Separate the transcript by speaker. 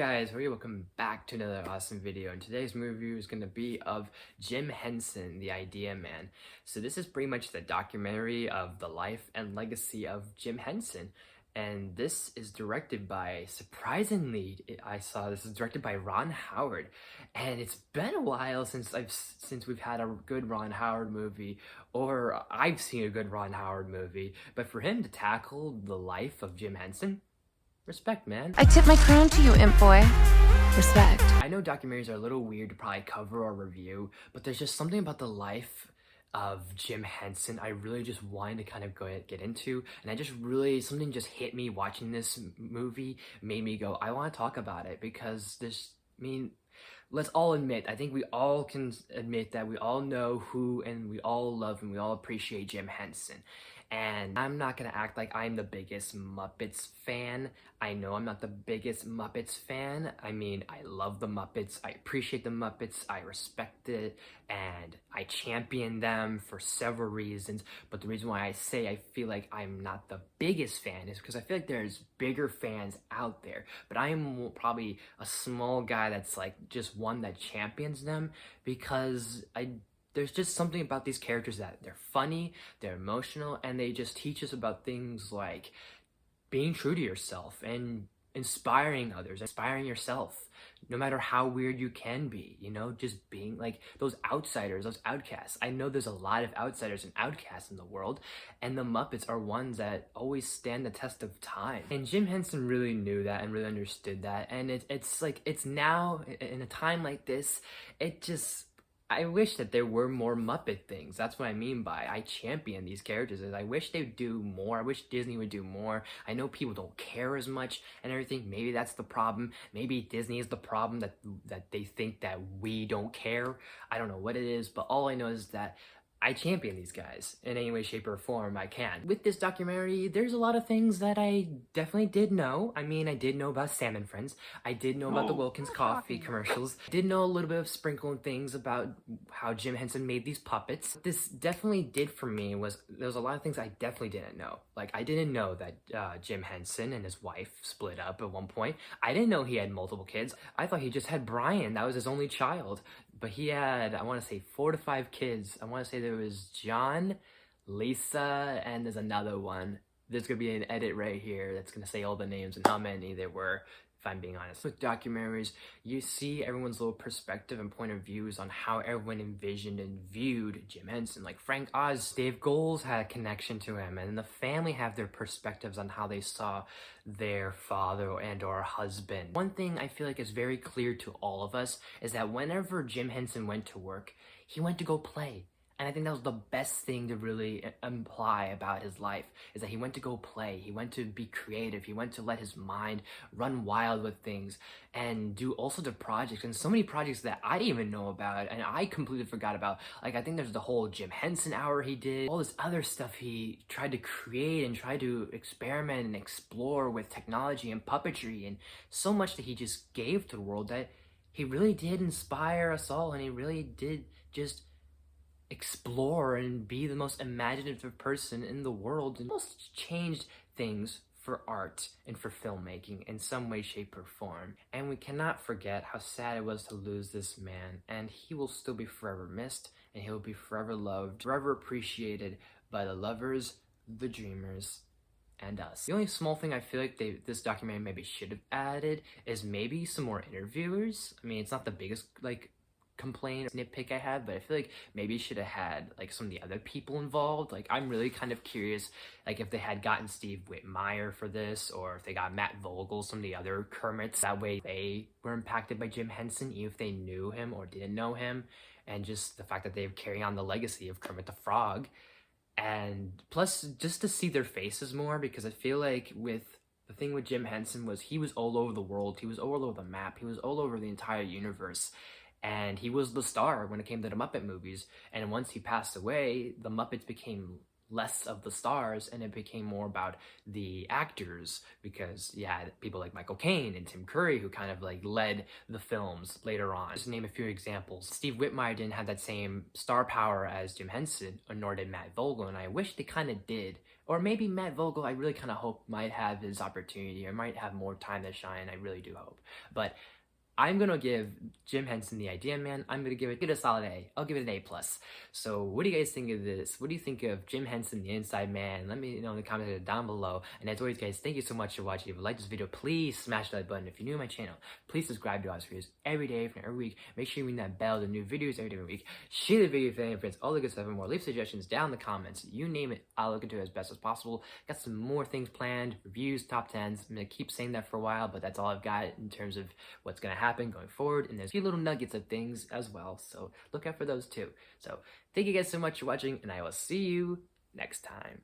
Speaker 1: guys, welcome back to another awesome video, and today's movie review is going to be of Jim Henson, the Idea Man. So this is pretty much the documentary of the life and legacy of Jim Henson, and this is directed by, surprisingly, this is directed by Ron Howard, and it's been a while since we've had a good Ron Howard movie, or I've seen a good Ron Howard movie, but for him to tackle the life of Jim Henson, respect, man.
Speaker 2: I tip my crown to you, imp boy. Respect.
Speaker 1: I know documentaries are a little weird to probably cover or review, but there's just something about the life of Jim Henson I really just wanted to kind of get into, and something just hit me watching this movie, made me go, I want to talk about it, because let's all admit, I think we all can admit that we all know who, and we all love and we all appreciate Jim Henson. And I'm not gonna act like I'm the biggest Muppets fan. I know I'm not the biggest Muppets fan. I mean, I love the Muppets, I appreciate the Muppets, I respect it, and I champion them for several reasons. But the reason why I say I feel like I'm not the biggest fan is because I feel like there's bigger fans out there. But I am probably a small guy that's like just one that champions them, because there's just something about these characters that they're funny, they're emotional, and they just teach us about things like being true to yourself and inspiring others, inspiring yourself, no matter how weird you can be, just being like those outsiders, those outcasts. I know there's a lot of outsiders and outcasts in the world, and the Muppets are ones that always stand the test of time. And Jim Henson really knew that and really understood that, and it's now, in a time like this, I wish that there were more Muppet things. That's what I mean by I champion these characters. I wish they'd do more. I wish Disney would do more. I know people don't care as much and everything. Maybe that's the problem. Maybe Disney is the problem, that they think that we don't care. I don't know what it is, but all I know is that I champion these guys in any way, shape, or form I can. With this documentary, there's a lot of things that I definitely did know. I mean, I did know about Salmon Friends. I did know about the Wilkins coffee commercials. I did know a little bit of sprinkling things about how Jim Henson made these puppets. What this definitely did for me was, there was a lot of things I definitely didn't know. Like, I didn't know that Jim Henson and his wife split up at one point. I didn't know he had multiple kids. I thought he just had Brian. That was his only child. But he had, I want to say, 4 to 5 kids. I want to say there was John, Lisa, and there's another one. There's going to be an edit right here that's going to say all the names and how many there were, if I'm being honest. With documentaries, you see everyone's little perspective and point of views on how everyone envisioned and viewed Jim Henson. Like Frank Oz, Dave Goelz had a connection to him, and the family have their perspectives on how they saw their father and or husband. One thing I feel like is very clear to all of us is that whenever Jim Henson went to work, he went to go play. And I think that was the best thing to really imply about his life, is that he went to go play, he went to be creative, he went to let his mind run wild with things and do all sorts of projects, and so many projects that I didn't even know about and I completely forgot about. Like, I think there's the whole Jim Henson hour he did, all this other stuff he tried to create and tried to experiment and explore with technology and puppetry, and so much that he just gave to the world, that he really did inspire us all, and he really did just explore and be the most imaginative person in the world, and almost changed things for art and for filmmaking in some way, shape, or form. And we cannot forget how sad it was to lose this man, and he will still be forever missed, and he'll be forever loved, forever appreciated by the lovers, the dreamers, and us. The only small thing I feel like this documentary maybe should have added is maybe some more interviewers. I mean, it's not the biggest complaint or nitpick I have, but I feel like maybe should have had like some of the other people involved. Like, I'm really kind of curious, like, if they had gotten Steve Whitmire for this, or if they got Matt Vogel, some of the other Kermits, that way they were impacted by Jim Henson, even if they knew him or didn't know him, and just the fact that they're carrying on the legacy of Kermit the Frog. And plus, just to see their faces more, because I feel like the thing with Jim Henson was he was all over the world, he was all over the map, he was all over the entire universe. And he was the star when it came to the Muppet movies. And once he passed away, the Muppets became less of the stars and it became more about the actors, because you had people like Michael Caine and Tim Curry who kind of like led the films later on. Just to name a few examples. Steve Whitmire didn't have that same star power as Jim Henson, nor did Matt Vogel, and I wish they kind of did. Or maybe Matt Vogel, I really kind of hope might have his opportunity or might have more time to shine. I really do hope. But I'm gonna give Jim Henson the Idea Man. I'm gonna give it a solid A. I'll give it an A+. So what do you guys think of this? What do you think of Jim Henson, the Inside Man? Let me know in the comments down below. And as always, guys, thank you so much for watching. If you like this video, please smash that button. If you're new to my channel, please subscribe to us videos every day, every week. Make sure you ring that bell, the new videos every week. Share the video with your friends, all the good stuff and more. Leave suggestions down in the comments. You name it, I'll look into it as best as possible. Got some more things planned, reviews, top 10s. I'm gonna keep saying that for a while, but that's all I've got in terms of what's gonna happen going forward. And there's a few little nuggets of things as well, so look out for those too. So thank you guys so much for watching, and I will see you next time.